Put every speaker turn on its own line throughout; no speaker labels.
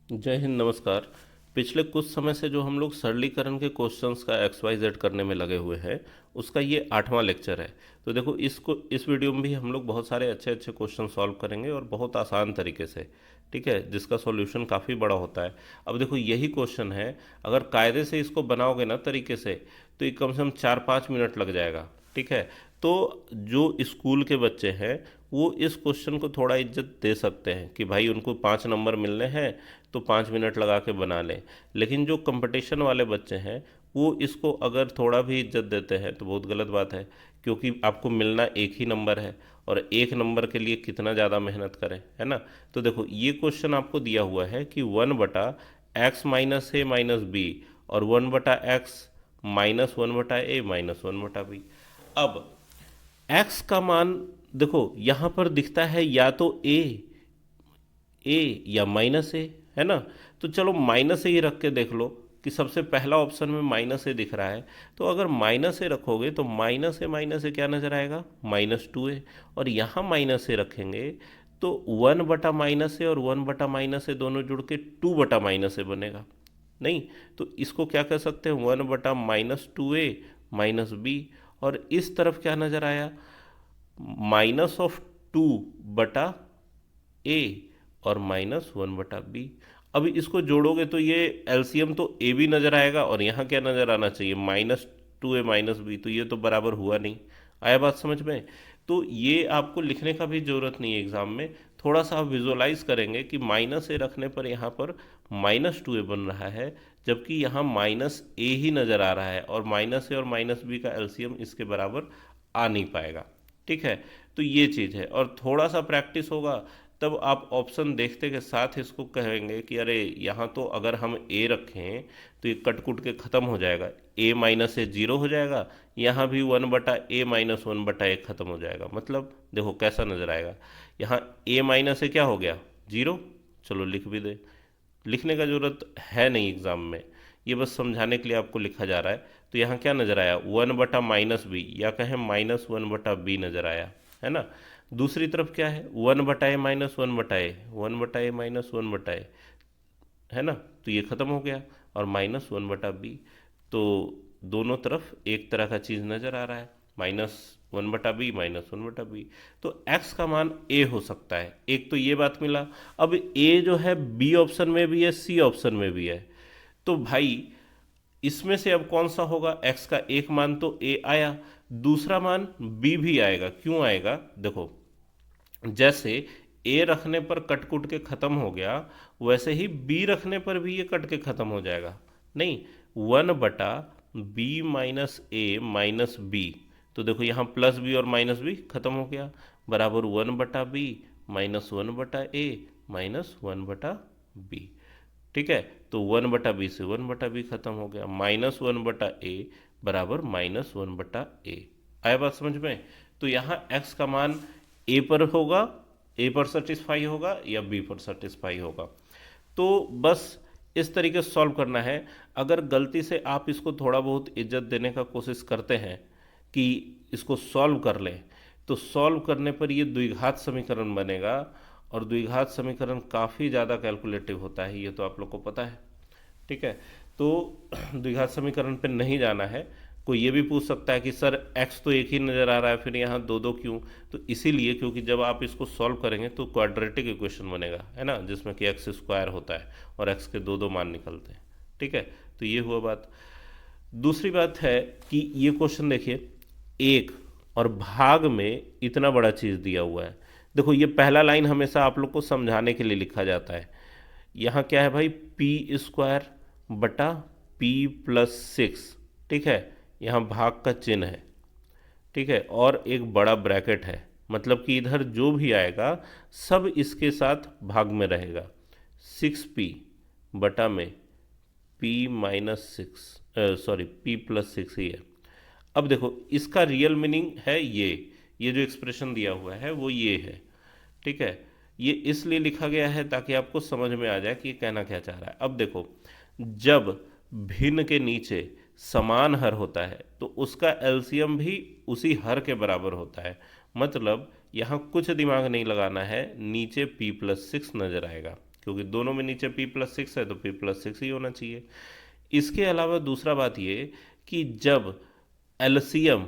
जय हिंद, नमस्कार। पिछले कुछ समय से जो हम लोग सरलीकरण के क्वेश्चंस का एक्स वाई जेड करने में लगे हुए हैं, उसका ये 8वां लेक्चर है। तो देखो, इस वीडियो में भी हम लोग बहुत सारे अच्छे अच्छे क्वेश्चन सॉल्व करेंगे और बहुत आसान तरीके से। ठीक है, जिसका सॉल्यूशन काफ़ी बड़ा होता है। अब देखो, यही क्वेश्चन है, अगर कायदे से इसको बनाओगे ना तरीके से, तो ये कम से कम 4-5 मिनट लग जाएगा। ठीक है, तो जो स्कूल के बच्चे हैं वो इस क्वेश्चन को थोड़ा इज्जत दे सकते हैं कि भाई उनको 5 नंबर मिलने हैं, तो 5 मिनट लगा के बना लें। लेकिन जो कंपटीशन वाले बच्चे हैं, वो इसको अगर थोड़ा भी इज्जत देते हैं तो बहुत गलत बात है, क्योंकि आपको मिलना एक ही नंबर है और एक नंबर के लिए कितना ज़्यादा मेहनत करें, है ना। तो देखो, ये क्वेश्चन आपको दिया हुआ है कि 1/x-a-b और 1/x-1/a-1/b। अब x का मान देखो यहाँ पर दिखता है या तो ए या -a, है ना। तो चलो -a ही रख के देख लो कि सबसे पहला ऑप्शन में -a दिख रहा है। तो अगर -a रखोगे तो -a क्या नज़र आएगा, -2a। और यहाँ -a रखेंगे तो 1/-a और 1/-a दोनों जुड़ के 2/-a बनेगा। नहीं, तो इसको क्या कह सकते हैं, 1/-2a-b। और इस तरफ क्या नज़र आया, -2/a और -1/b। अभी इसको जोड़ोगे तो ये एलसीएम तो ए भी नज़र आएगा और यहाँ क्या नज़र आना चाहिए, -2a-b। तो ये तो बराबर हुआ नहीं। आया बात समझ में। तो ये आपको लिखने का भी ज़रूरत नहीं है एग्ज़ाम में। थोड़ा सा आप विजुअलाइज करेंगे कि -a रखने पर यहाँ पर -2a बन रहा है, जबकि यहाँ -a ही नज़र आ रहा है और -a और -b का एलसीएम इसके बराबर आ नहीं पाएगा। ठीक है, तो ये चीज़ है। और थोड़ा सा प्रैक्टिस होगा तब आप ऑप्शन देखते के साथ इसको कहेंगे कि अरे यहाँ तो अगर हम ए रखें तो ये कट कुट के ख़त्म हो जाएगा, a-a 0 हो जाएगा। यहाँ भी 1/a-1/a ख़त्म हो जाएगा। मतलब देखो कैसा नज़र आएगा, यहाँ a-a क्या हो गया, 0। चलो लिख भी दे, लिखने का ज़रूरत है नहीं एग्ज़ाम में, ये बस समझाने के लिए आपको लिखा जा रहा है। तो यहाँ क्या नज़र आया, 1/-b या कहें -1/b नज़र आया, है ना। दूसरी तरफ क्या है, 1/-a-1/a है ना। तो ये ख़त्म हो गया और -1/b। तो दोनों तरफ एक तरह का चीज़ नज़र आ रहा है, -1/b -1/b। तो x का मान a हो सकता है, एक तो ये बात मिला। अब a जो है b ऑप्शन में भी है, c ऑप्शन में भी है। तो भाई इसमें से अब कौन सा होगा, x का एक मान तो a आया, दूसरा मान b भी आएगा। क्यों आएगा, देखो जैसे ए रखने पर कट कुट के ख़त्म हो गया, वैसे ही बी रखने पर भी ये कट के ख़त्म हो जाएगा। नहीं, 1/b-a-b। तो देखो यहाँ +b और -b खत्म हो गया, बराबर 1/b -1/a -1/b। ठीक है, तो 1/b से 1/b खत्म हो गया, -1/a बराबर -1/a। आया बात समझ में। तो यहाँ x का मान ए पर होगा, ए पर सेटिस्फाई होगा या बी पर सेटिस्फाई होगा। तो बस इस तरीके से सॉल्व करना है। अगर गलती से आप इसको थोड़ा बहुत इज्जत देने का कोशिश करते हैं कि इसको सॉल्व कर लें, तो सॉल्व करने पर ये द्विघात समीकरण बनेगा। और द्विघात समीकरण काफ़ी ज़्यादा कैलकुलेटिव होता है, ये तो आप लोग को पता है। ठीक है, तो द्विघात समीकरण पे नहीं जाना है। कोई ये भी पूछ सकता है कि सर x तो एक ही नज़र आ रहा है, फिर यहाँ दो दो क्यों। तो इसीलिए क्योंकि जब आप इसको सॉल्व करेंगे तो क्वाड्रेटिक इक्वेशन बनेगा, है ना, जिसमें कि x स्क्वायर होता है और x के दो दो मान निकलते हैं। ठीक है, तो ये हुआ बात। दूसरी बात है कि ये क्वेश्चन देखिए, एक और भाग में इतना बड़ा चीज़ दिया हुआ है। देखो, ये पहला लाइन हमेशा आप लोग को समझाने के लिए लिखा जाता है। यहाँ क्या है भाई, p² + p+6। ठीक है, यहाँ भाग का चिन्ह है। ठीक है, और एक बड़ा ब्रैकेट है, मतलब कि इधर जो भी आएगा सब इसके साथ भाग में रहेगा। 6p/में p-6 ही है। अब देखो, इसका रियल मीनिंग है ये जो एक्सप्रेशन दिया हुआ है वो ये है। ठीक है, ये इसलिए लिखा गया है ताकि आपको समझ में आ जाए कि ये कहना क्या चाह रहा है। अब देखो, जब भिन्न के नीचे समान हर होता है तो उसका एलसीएम भी उसी हर के बराबर होता है। मतलब यहाँ कुछ दिमाग नहीं लगाना है, नीचे p+6 नज़र आएगा। क्योंकि दोनों में नीचे p+6 है तो p+6 ही होना चाहिए। इसके अलावा दूसरा बात ये कि जब एलसीएम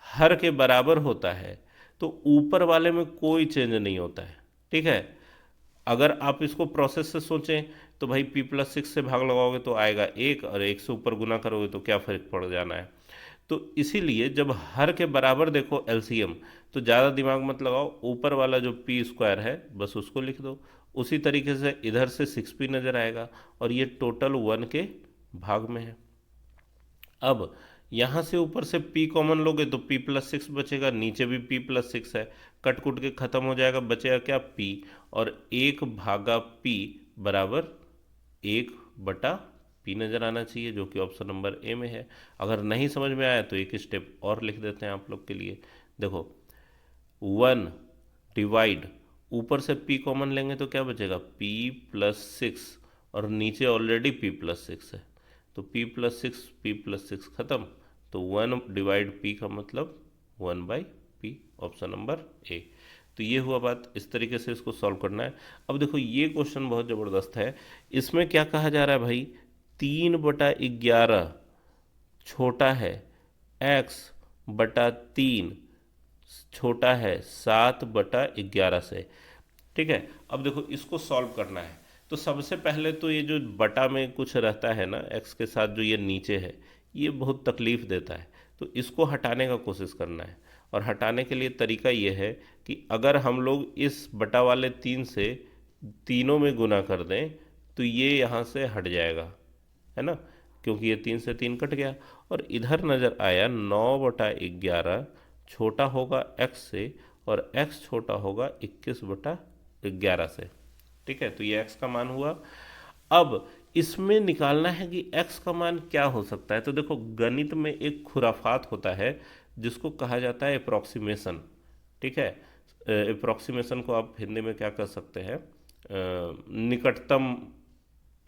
हर के बराबर होता है तो ऊपर वाले में कोई चेंज नहीं होता है, ठीक है। अगर आप इसको प्रोसेस से सोचें तो भाई p+6 से भाग लगाओगे तो आएगा 1, और 1 से ऊपर गुना करोगे तो क्या फर्क पड़ जाना है। तो इसीलिए जब हर के बराबर देखो एलसीएम तो ज़्यादा दिमाग मत लगाओ, ऊपर वाला जो p² है बस उसको लिख दो। उसी तरीके से इधर से 6p नज़र आएगा और ये टोटल 1 के भाग में है। अब यहाँ से ऊपर से p कॉमन लोगे तो p+6 बचेगा, नीचे भी p+6 है, कट कुट के ख़त्म हो जाएगा, बचेगा क्या p, और 1/p बराबर 1/p नज़र आना चाहिए, जो कि ऑप्शन नंबर ए में है। अगर नहीं समझ में आया तो एक स्टेप और लिख देते हैं आप लोग के लिए। देखो 1 डिवाइड, ऊपर से p कॉमन लेंगे तो क्या बचेगा p+6, और नीचे ऑलरेडी p+6 है तो p+6 ख़त्म, तो 1 डिवाइड p का मतलब 1/p, ऑप्शन नंबर ए। तो ये हुआ बात, इस तरीके से इसको सॉल्व करना है। अब देखो ये क्वेश्चन बहुत ज़बरदस्त है। इसमें क्या कहा जा रहा है भाई, 3/11 छोटा है x/3 छोटा है 7/11 से, ठीक है। अब देखो इसको सॉल्व करना है तो सबसे पहले तो ये जो बटा में कुछ रहता है ना x के साथ, जो ये नीचे है ये बहुत तकलीफ देता है, तो इसको हटाने का कोशिश करना है। और हटाने के लिए तरीका ये है कि अगर हम लोग इस बटा वाले 3 से तीनों में गुना कर दें तो ये यहाँ से हट जाएगा, है ना, क्योंकि ये 3 से 3 कट गया। और इधर नज़र आया 9/11 छोटा होगा x से और x छोटा होगा 21/11 से, ठीक है। तो ये x का मान हुआ। अब इसमें निकालना है कि x का मान क्या हो सकता है। तो देखो गणित में एक खुराफात होता है जिसको कहा जाता है अप्रॉक्सीमेशन, ठीक है। अप्रॉक्सीमेशन को आप हिंदी में क्या कर सकते हैं,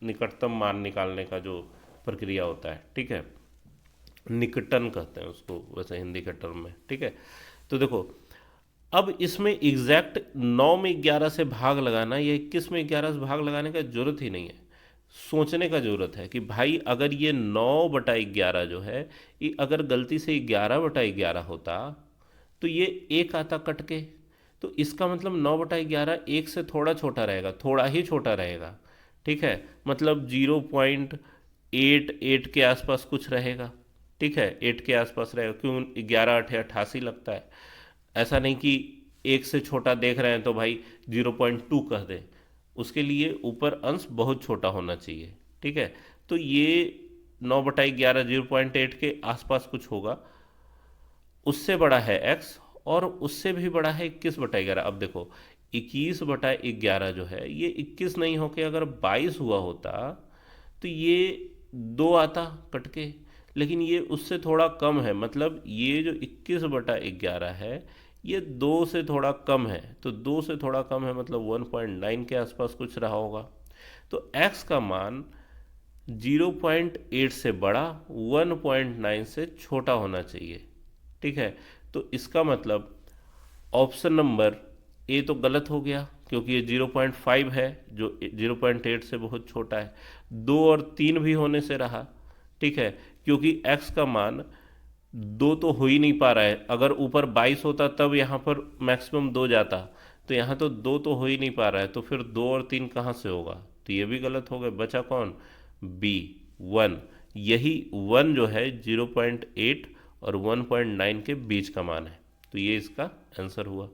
निकटतम मान निकालने का जो प्रक्रिया होता है, ठीक है, निकटन कहते हैं उसको वैसे हिंदी के टर्म में, ठीक है। तो देखो अब इसमें एग्जैक्ट 9 में 11 से भाग लगाना या 21 में 11 से भाग लगाने का जरूरत ही नहीं है, सोचने का जरूरत है कि भाई अगर ये 9/11 जो है ये अगर गलती से 11/11 होता तो ये एक आता कट के, तो इसका मतलब 9/11 एक से थोड़ा छोटा रहेगा, थोड़ा ही छोटा रहेगा, ठीक है, मतलब 0.88 के आसपास कुछ रहेगा, ठीक है, 8 के आसपास रहेगा। क्यों, 11×8 = 88 लगता है। ऐसा नहीं कि एक से छोटा देख रहे हैं तो भाई 0.2 कह दें, उसके लिए ऊपर अंश बहुत छोटा होना चाहिए, ठीक है। तो ये 9/11 0.8 के आसपास कुछ होगा, उससे बड़ा है x और उससे भी बड़ा है 21/11। अब देखो 21/11 जो है ये 21 नहीं होके अगर 22 हुआ होता तो ये 2 आता कट के, लेकिन ये उससे थोड़ा कम है, मतलब ये जो 21/11 है ये 2 से थोड़ा कम है, तो 2 से थोड़ा कम है मतलब 1.9 के आसपास कुछ रहा होगा। तो x का मान 0.8 से बड़ा 1.9 से छोटा होना चाहिए, ठीक है। तो इसका मतलब ऑप्शन नंबर ए तो गलत हो गया क्योंकि ये 0.5 है जो 0.8 से बहुत छोटा है, 2 और 3 भी होने से रहा, ठीक है, क्योंकि x का मान 2 तो हो ही नहीं पा रहा है। अगर ऊपर 22 होता तब यहाँ पर मैक्सिमम 2 जाता, तो यहाँ तो 2 तो हो ही नहीं पा रहा है, तो फिर 2 और 3 कहाँ से होगा, तो ये भी गलत हो गया। बचा कौन, बी 1। यही 1 जो है 0.8 और 1.9 के बीच का मान है, तो ये इसका आंसर हुआ,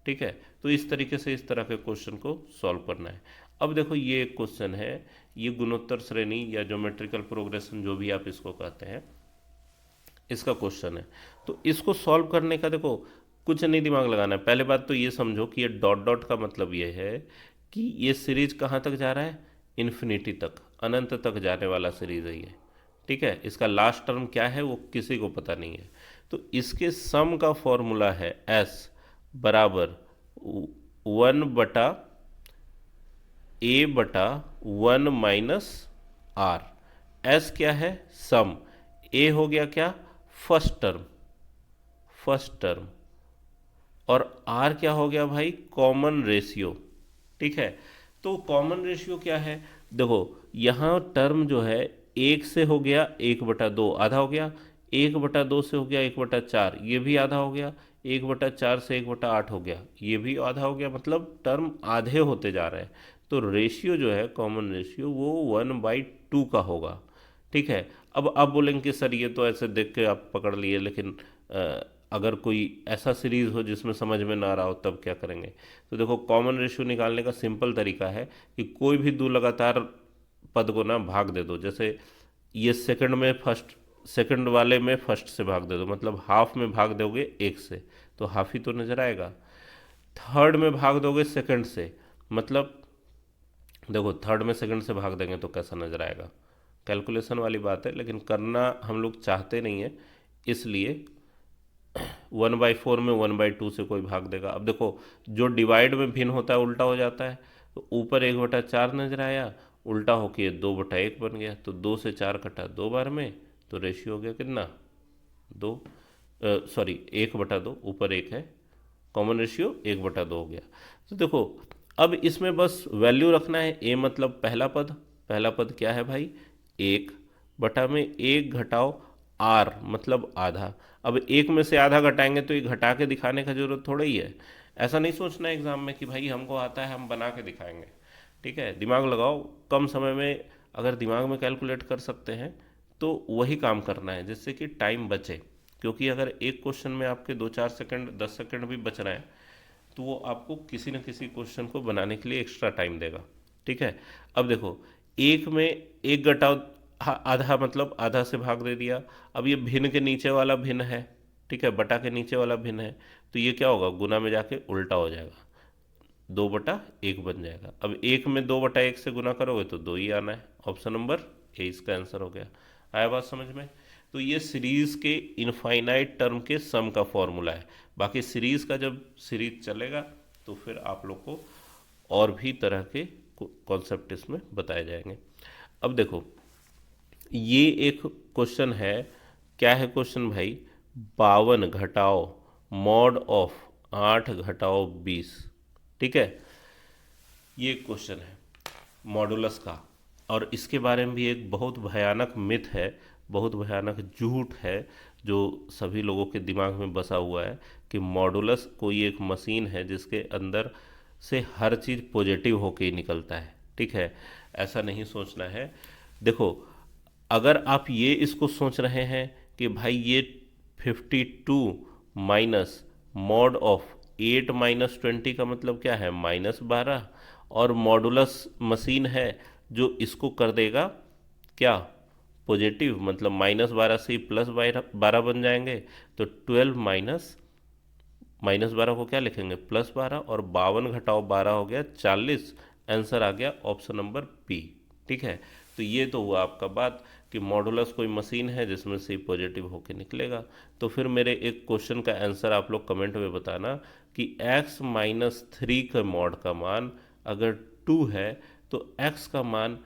ठीक है। तो इस तरीके से इस तरह के क्वेश्चन को सॉल्व करना है। अब देखो ये एक क्वेश्चन है, ये गुणोत्तर श्रेणी या ज्योमेट्रिकल प्रोग्रेशन जो भी आप इसको कहते हैं, इसका क्वेश्चन है। तो इसको सॉल्व करने का देखो कुछ नहीं दिमाग लगाना है। पहले बात तो ये समझो कि ये डॉट डॉट का मतलब ये है कि ये सीरीज कहाँ तक जा रहा है, इन्फिनिटी तक, अनंत तक जाने वाला सीरीज है ये, ठीक है। इसका लास्ट टर्म क्या है वो किसी को पता नहीं है। तो इसके सम का फॉर्मूला है s बराबर 1/a/1 माइनस r। s क्या है, सम, a हो गया क्या, फर्स्ट टर्म, और r क्या हो गया भाई, कॉमन रेशियो, ठीक है। तो कॉमन रेशियो क्या है, देखो यहाँ टर्म जो है 1 से हो गया 1/2 आधा हो गया, 1/2 से हो गया 1/4 ये भी आधा हो गया, 1/4 से 1/8 हो गया ये भी आधा हो गया, मतलब टर्म आधे होते जा रहे हैं। तो रेशियो जो है कॉमन रेशियो वो 1/2 का होगा। ठीक है, अब आप बोलेंगे कि सर ये तो ऐसे देख के आप पकड़ लिए, लेकिन अगर कोई ऐसा सीरीज हो जिसमें समझ में ना आ रहा हो तब क्या करेंगे। तो देखो कॉमन रेशियो निकालने का सिंपल तरीका है कि कोई भी दो लगातार पद को ना भाग दे दो। जैसे ये सेकंड में फर्स्ट, सेकंड वाले में फर्स्ट से भाग दे दो, मतलब हाफ में भाग दोगे 1 से तो हाफ ही तो नजर आएगा। थर्ड में भाग दोगे सेकंड से, मतलब देखो थर्ड में सेकंड से भाग देंगे तो कैसा नजर आएगा। कैलकुलेशन वाली बात है, लेकिन करना हम लोग चाहते नहीं है, इसलिए 1/4 में 1/2 से कोई भाग देगा। अब देखो जो डिवाइड में भिन्न होता है उल्टा हो जाता है, तो ऊपर 1/4 नजर आया, उल्टा होके ये 2/1 बन गया, तो 2 से 4 कटा 2 बार में, तो रेशियो हो गया कितना 2, सॉरी 1/2, ऊपर 1 है, कॉमन रेशियो 1/2 हो गया। तो देखो अब इसमें बस वैल्यू रखना है, ए मतलब पहला पद, पहला पद क्या है भाई 1 बटा में 1 घटाओ आर मतलब आधा। अब 1 में से आधा घटाएंगे तो ये घटा के दिखाने का जरूरत थोड़ा ही है। ऐसा नहीं सोचना है एग्जाम में कि भाई हमको आता है हम बना के दिखाएंगे। ठीक है, दिमाग लगाओ, कम समय में अगर दिमाग में कैलकुलेट कर सकते हैं तो वही काम करना है जिससे कि टाइम बचे, क्योंकि अगर एक क्वेश्चन में आपके 2-4 सेकंड 10 सेकंड भी बच रहे हैं तो वो आपको किसी न किसी क्वेश्चन को बनाने के लिए एक्स्ट्रा टाइम देगा। ठीक है, अब देखो एक में एक घटाओ आधा, मतलब आधा से भाग दे दिया। अब ये भिन्न के नीचे वाला भिन्न है, ठीक है, बटा के नीचे वाला भिन्न है, तो ये क्या होगा गुना में जाके उल्टा हो जाएगा, 2/1 बन जाएगा। अब 1 में 2/1 से गुना करोगे तो 2 ही आना है, ऑप्शन नंबर ए इसका आंसर हो गया। आया बात समझ में। तो ये सीरीज के इनफाइनाइट टर्म के सम का फॉर्मूला है। बाकी सीरीज का जब सीरीज चलेगा तो फिर आप लोग को और भी तरह के कॉन्सेप्ट इसमें बताए जाएंगे। अब देखो ये एक क्वेश्चन है, क्या है क्वेश्चन भाई, 52 घटाओ मॉड ऑफ 8 घटाओ 20। ठीक है, ये क्वेश्चन है मॉडुलस का, और इसके बारे में भी एक बहुत भयानक मिथ है, बहुत भयानक झूठ है जो सभी लोगों के दिमाग में बसा हुआ है कि मॉडुलस कोई एक मशीन है जिसके अंदर से हर चीज़ पॉजिटिव होके ही निकलता है। ठीक है, ऐसा नहीं सोचना है। देखो अगर आप ये इसको सोच रहे हैं कि भाई ये 52 माइनस मॉड ऑफ 8 माइनस 20 का मतलब क्या है -12, और मॉडुलस मशीन है जो इसको कर देगा क्या पॉजिटिव, मतलब -12 से ही +12 बन जाएंगे, तो 12 -12 को क्या लिखेंगे +12, और 52 घटाओ 12 हो गया 40। आंसर आ गया ऑप्शन नंबर बी। ठीक है, तो ये तो हुआ आपका बात कि मॉडुलस कोई मशीन है जिसमें से पॉजिटिव होके निकलेगा। तो फिर मेरे एक क्वेश्चन का आंसर आप लोग कमेंट में बताना कि x - 3 का मॉड का मान अगर 2 है तो x का मान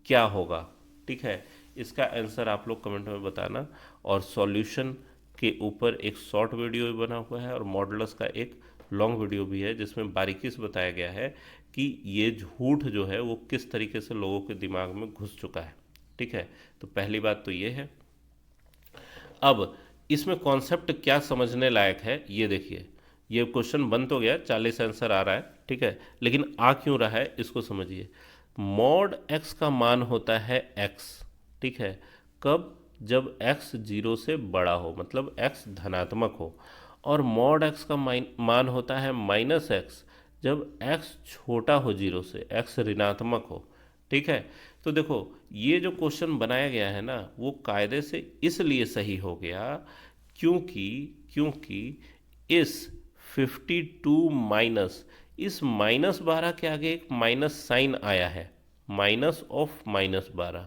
क्या होगा। ठीक है, इसका आंसर आप लोग कमेंट में बताना, और सॉल्यूशन के ऊपर एक शॉर्ट वीडियो भी बना हुआ है और मॉडुलस का एक लॉन्ग वीडियो भी है जिसमें बारीकी से बताया गया है कि ये झूठ जो है वो किस तरीके से लोगों के दिमाग में घुस चुका है। ठीक है, तो पहली बात तो ये है। अब इसमें कॉन्सेप्ट क्या समझने लायक है ये देखिए, ये क्वेश्चन बन तो गया 40 आंसर आ रहा है, ठीक है, लेकिन आ क्यों रहा है इसको समझिए। मॉड x का मान होता है x, ठीक है, कब, जब x 0 से बड़ा हो, मतलब x धनात्मक हो, और मॉड x का मान होता है -x जब x छोटा हो 0 से, x ऋणात्मक हो। ठीक है, तो देखो ये जो क्वेश्चन बनाया गया है ना वो कायदे से इसलिए सही हो गया क्योंकि क्योंकि इस 52 माइनस, इस -12 के आगे एक माइनस साइन आया है, -12।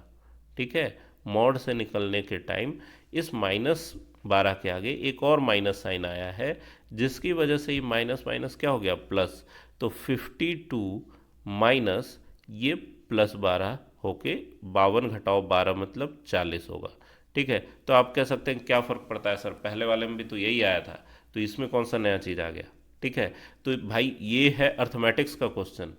ठीक है, मॉड से निकलने के टाइम इस -12 के आगे एक और माइनस साइन आया है जिसकी वजह से ये माइनस माइनस क्या हो गया प्लस, तो 52 माइनस ये +12 होके 52 घटाओ 12 मतलब 40 होगा। ठीक है, तो आप कह सकते हैं क्या फ़र्क पड़ता है सर, पहले वाले में भी तो यही आया था, तो इसमें कौन सा नया चीज़ आ गया। ठीक है, तो भाई ये है अर्थमेटिक्स का क्वेश्चन,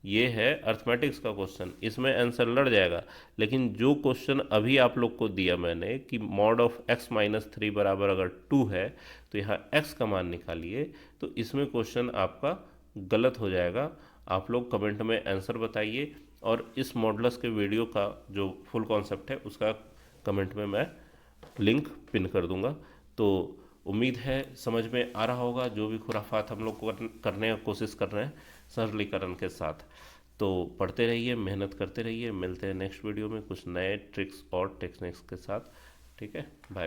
ये है अर्थमेटिक्स का क्वेश्चन, इसमें आंसर लड़ जाएगा। लेकिन जो क्वेश्चन अभी आप लोग को दिया मैंने कि mod of x minus three बराबर अगर 2 है तो यहाँ x का मान निकालिए, तो इसमें क्वेश्चन आपका गलत हो जाएगा। आप लोग कमेंट में आंसर बताइए, और इस मॉडलस के वीडियो का जो फुल कॉन्सेप्ट है उसका कमेंट में मैं लिंक पिन कर दूंगा। तो उम्मीद है समझ में आ रहा होगा, जो भी खुराफात हम लोग करने की कोशिश कर रहे हैं सरलीकरण के साथ। तो पढ़ते रहिए, मेहनत करते रहिए, मिलते हैं नेक्स्ट वीडियो में कुछ नए ट्रिक्स और टेक्निक्स के साथ। ठीक है, बाय।